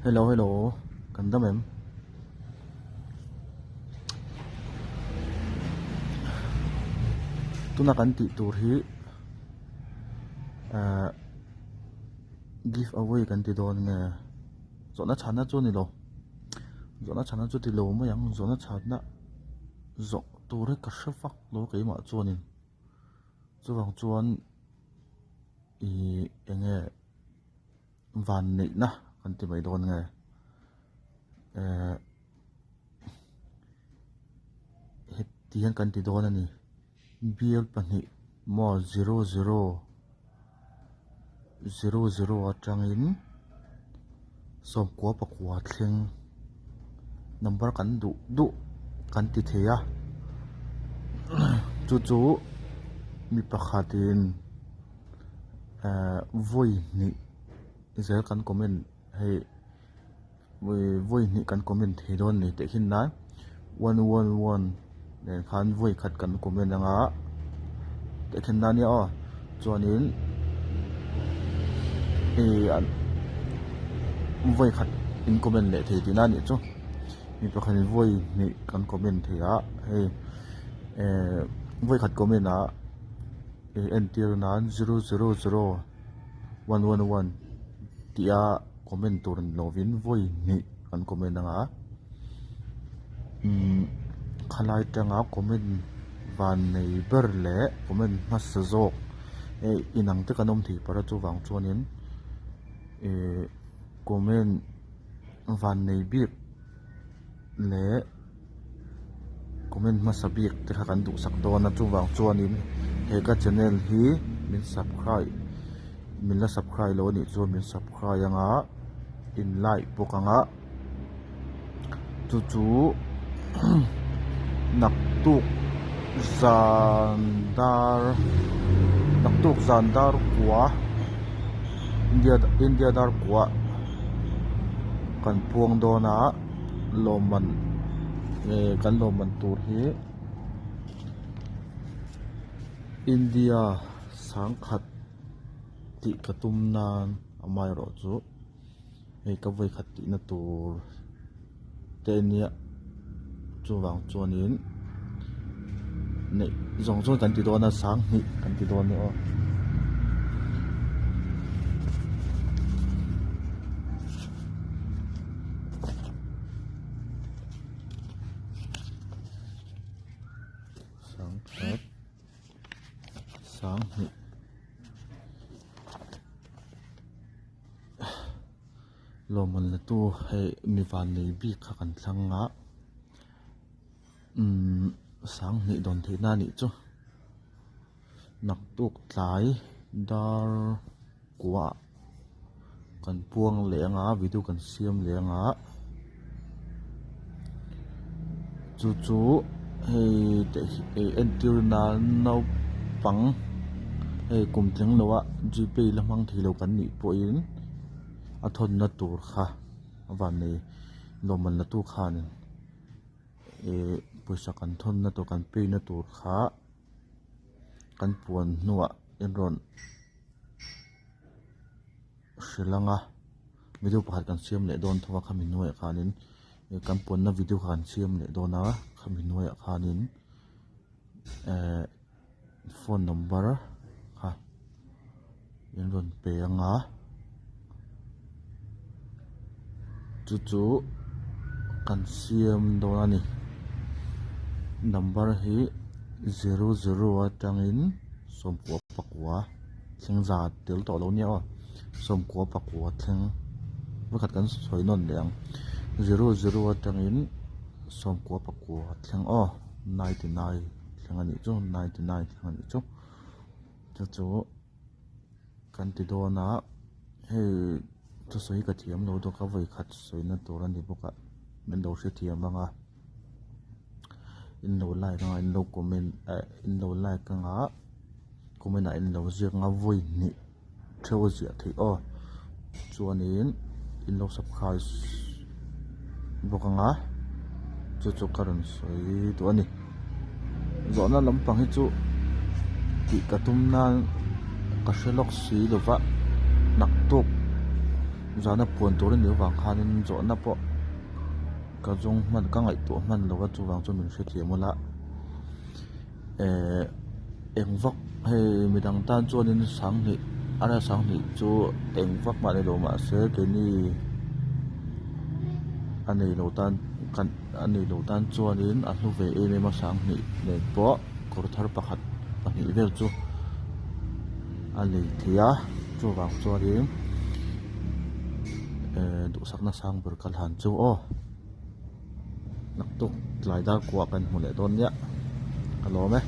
Hello, hello, kan tâm em. Tu nak kan ti tur hi give away kan ti don nge. Zona chana chu ni lo. Zona chana chu ti lo ma yang zona chana zo tur hi ka shafak lo ke ma chu nin. Chu wang chuan I enge van nei na kan ti mai don nge. Tiyan kan ti don ani. Biel pani mo 0000 atangin som ko pakwa thleng number kan du kan ti theya chu mi pakhatin voi ni zel kan comment hei voi ni kan comment he don ni te hin na 111 nen khan voi khat kan comment anga te khen na ni a chuanin an voi khat in comment le the ti na ni chu mi pakhan voi ni kan comment the a hei voi khat comment a enter nan 000111 tia comment tur lovin voi ni kan comment anga khalai tanga comment van nei ber le comment masazok inang te kanom thi para chu wang chuanin comment van nei bik le comment masabik te kha kan du sak dona chu wang chuanin he ka channel hi min la subscribe lo ni chu min subscribe anga in like pokang a chu naktuk zandar kwa India dar kwa kan puang dona loman kan loman tur hi India sangkhat ti katum nan amai ro chu ei ka voi khat ti na tur te nia chu wang chuanin nei zong zong kan ti dona sang ni kan ti don ni o sang ni loman la tu he mi van nei bi kha kan thlanga sang ni don the na ni chu nak tuk tlai dar kwa kan puang le anga video kan siam le anga chu hei te entir na no pang hei kum thleng lowa gp lamang thilo kan ni po in athon na tur kha awan nei loman la tu khan poisa kan thon na to kan pe na tur kha kan puan nuwa enron shilanga video pakhat kan siam le don thowa khamin nuai khanin kan puan na video khan siam le dona khamin nuai khanin phone number ha enron pe anga chu kan siam dona ni number hi 00 atangin somkwa pakwa thlengza tel to lo nia somkwa pakwa thleng wakhat kan soinon leang 00 atangin somkwa pakwa thleng 99 thleng ani chu 99 thleng ani chu kan ti dona he to soi ka thiam lo do ka voi khat soina tur ani boka men do se thiam anga in lo like nga in lo comment in lo like nga comment in lo ziak nga voi ni theu zia thei chuanin in lo subscribe boka nga chu karon soi to ani zona lampang hi chu ti katum na ka shelok si lova naktuk zana puan torin ni wang khanin zo na po ka jong man ka ngai to man lo chu wang chu min hre thiamula eng vak hei midang tan chuanin sang ni ara sang ni chu eng vak ma ni lo ma se ke ni anei lo tan kan anei lo tan chuanin a hnu ve em em a sang ni nen po kor thar pakhat pahnih vel chu a lei thia chu wang chuanin du sakna sang ber kal han chu o nak tuk tlai dar kwa kan hmu le don ya alo me